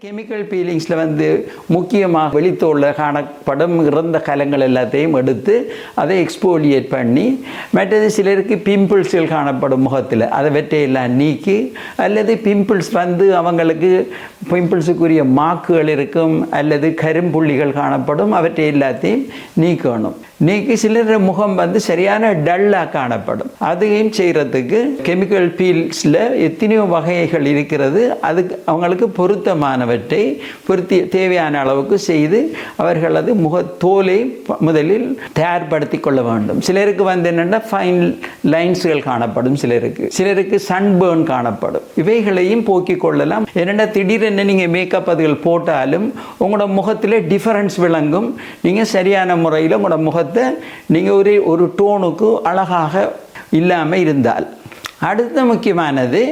Chemical பீலிங்ஸில் வந்து முக்கியமாக வெளித்தோளில் காணப்படும் இறந்த கலங்கள் எல்லாத்தையும் எடுத்து அதை எக்ஸ்போலியேட் பண்ணி, மற்றது சிலருக்கு பிம்பிள்ஸ்கள் காணப்படும் முகத்தில் அதை வெட்டையெல்லாம் நீக்கி, அல்லது பிம்பிள்ஸ் வந்து அவங்களுக்கு பிம்பிள்ஸுக்குரிய மாக்குகள் இருக்கும் அல்லது கரும்புள்ளிகள் காணப்படும், அவற்றை எல்லாத்தையும் நீக்கணும். நீக்கி சிலர் முகம் வந்து சரியான டல்லாக காணப்படும். அதையும் செய்கிறதுக்கு கெமிக்கல் பீல்ஸில் எத்தனையோ வகைகள் இருக்கிறது. அதுக்கு அவங்களுக்கு பொருத்தமானவற்றை தேவையான அளவுக்கு செய்து அவர்களது முகத்தோலை முதலில் தயார்படுத்தி கொள்ள வேண்டும். சிலருக்கு வந்து என்னென்னா ஃபைன் லைன்ஸ்கள் காணப்படும், சிலருக்கு சன்பேர்ன் காணப்படும். இவைகளையும் போக்கிக் கொள்ளலாம். என்னென்னா திடீரென நீங்கள் மேக்கப் அதுகள் போட்டாலும் உங்களோட முகத்தில் டிஃபரன்ஸ் விளங்கும். நீங்கள் சரியான முறையில் உங்களோட முகத்தை நீங்கள் ஒரு டோனுக்கு அழகாக இல்லாமல் இருந்தால். அடுத்த முக்கியமானது,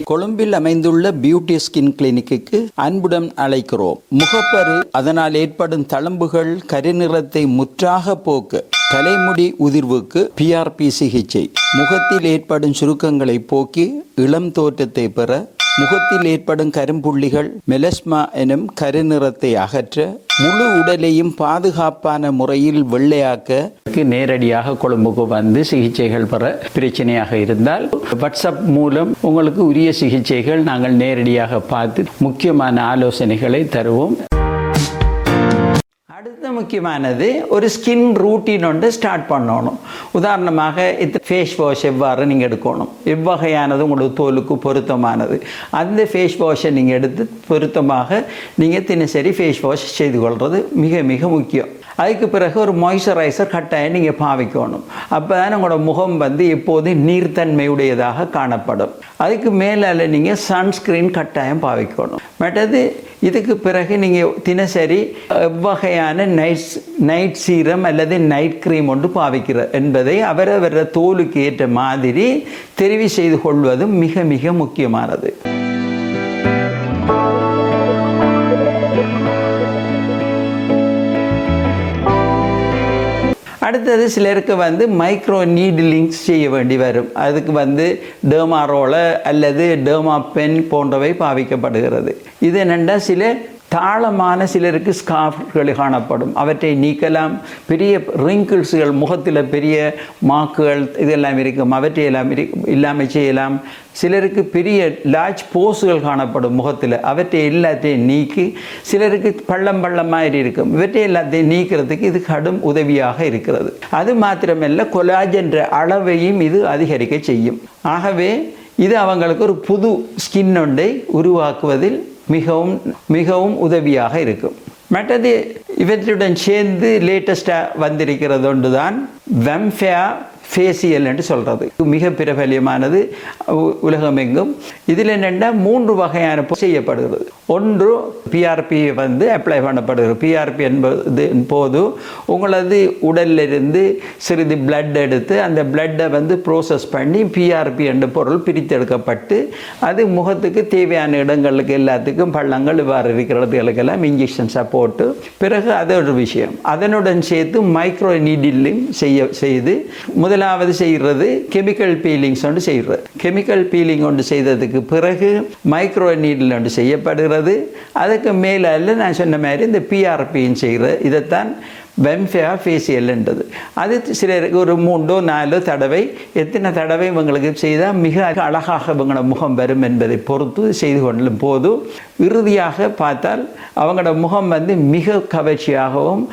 கொழும்பில் அமைந்துள்ள பியூட்டி ஸ்கின் கிளினிக்கு அன்புடன் அழைக்கிறோம். முகப்பரு, அதனால் ஏற்படும் தழும்புகள், கருநிறத்தை முற்றாக போக்க, தலைமுடி உதிர்வுக்கு PRP சிகிச்சை, முகத்தில் ஏற்படும் சுருக்கங்களை போக்கி இளம் தோற்றத்தை பெற, முகத்தில் ஏற்படும் கரும்புள்ளிகள், மெலஸ்மா எனும் கருநிறத்தை அகற்ற, முழு உடலையும் பாதுகாப்பான முறையில் வெள்ளையாக்க நேரடியாக கொழும்புக்கு வந்து சிகிச்சைகள் பெற பிரச்சனையாக இருந்தால் வாட்ஸ்அப் மூலம் உங்களுக்கு உரிய சிகிச்சைகள் நாங்கள் நேரடியாக பார்த்து முக்கியமான ஆலோசனைகளை தருவோம். அடுத்த முக்கியமானது, ஒரு ஸ்கின் ரூட்டீன் ஒன்று ஸ்டார்ட் பண்ணணும். உதாரணமாக ஃபேஸ் வாஷ் எவ்வாறு நீங்கள் எடுக்கணும், எவ்வகையானது உங்களுக்கு தோலுக்கு பொருத்தமானது, அந்த ஃபேஸ் வாஷை நீங்கள் எடுத்து பொருத்தமாக நீங்கள் தினசரி ஃபேஸ் வாஷ் செய்து கொள்வது மிக மிக முக்கியம். அதுக்கு பிறகு ஒரு மாய்ஸ்சரைசர் கட்டாயம் நீங்கள் பாவிக்கணும். அப்போ தான் உங்களோட முகம் வந்து எப்போதும் நீர்த்தன்மையுடையதாக காணப்படும். அதுக்கு மேலே நீங்கள் சன்ஸ்க்ரீன் கட்டாயம் பாவிக்கணும். மற்றது இதுக்கு பிறகு நீங்கள் தினசரி எவ்வகையான நைட் சீரம் அல்லது நைட் க்ரீம் ஒன்று பாவிக்கிற என்பதை அவரவர தோலுக்கு ஏற்ற மாதிரி தெரிவு செய்து கொள்வதும் மிக மிக முக்கியமானது. அடுத்தது, சிலருக்கு வந்து மைக்ரோ நீடிலிங்ஸ் செய்ய வேண்டி வரும். அதுக்கு வந்து டெர்மாரோல அல்லது டெர்மா பென் போன்றவை பாவிக்கப்படுகிறது. இது என்னென்னா சில தாளமான சிலருக்கு ஸ்கார்ஃப்கள் காணப்படும், அவற்றை நீக்கலாம். பெரிய ரிங்கிள்ஸுகள், முகத்தில் பெரிய மாக்குகள் இதெல்லாம் இருக்கும், அவற்றை எல்லாம் இல்லாமல் செய்யலாம். சிலருக்கு பெரிய லார்ஜ் போஸுகள் காணப்படும் முகத்தில், அவற்றை எல்லாத்தையும் நீக்கி, சிலருக்கு பள்ளம் மாதிரி இருக்கும், இவற்றை எல்லாத்தையும் நீக்கிறதுக்கு இது கடும் உதவியாக இருக்கிறது. அது மாத்திரமல்ல, கொலாஜென்ற அளவையும் இது அதிகரிக்க செய்யும். ஆகவே இது அவங்களுக்கு ஒரு புது ஸ்கின் ஒன்றை உருவாக்குவதில் மிகவும் மிகவும் உதவியாக இருக்கும். மற்றது இவற்றுடன் சேர்ந்து லேட்டஸ்டாக வந்திருக்கிறது ஒன்று தான் வெம்ஃபேயா ஃபேசியல் என்று சொல்கிறது. மிக பிரபலியமானது உலகமெங்கும். இதில் என்னென்னா 3 வகையான செய்யப்படுகிறது. ஒன்று PRP வந்து அப்ளை பண்ணப்படுகிறது. PRP என்பது போது உங்களது உடலிலிருந்து சிறிது பிளட் எடுத்து அந்த பிளட்டை வந்து ப்ரோசஸ் பண்ணி PRP என்ற பொருள் பிரித்தெடுக்கப்பட்டு அது முகத்துக்கு தேவையான இடங்களுக்கு எல்லாத்துக்கும் பள்ளங்கள் இவ்வாறு இருக்கிறதுகளுக்கெல்லாம் இன்ஜெக்ஷன்ஸாக போட்டு, பிறகு அது ஒரு விஷயம். அதனுடன் சேர்த்து மைக்ரோ நீடிலிங் செய்து முதலாவது செய்கிறது கெமிக்கல் பீலிங்ஸ் ஒன்று செய்கிறது. கெமிக்கல் பீலிங் ஒன்று செய்ததுக்கு பிறகு மைக்ரோ நீடில் ஒன்று செய்யப்படுகிறது. அதுக்கு மேலே நான் சொன்ன மாதிரி இந்த PRPன்னு செய்கிறது. இதைத்தான் வெம்ஃபேயா ஃபேசியல்ன்றது. அது சிலருக்கு ஒரு 3-4 தடவை, எத்தனை தடவை இவங்களுக்கு செய்தால் மிக அழகாக இவங்களோட முகம் வரும் என்பதை பொறுத்து செய்து கொள்ளும் போது இறுதியாக பார்த்தால் அவங்களோட முகம் வந்து மிக கவர்ச்சியாகவும்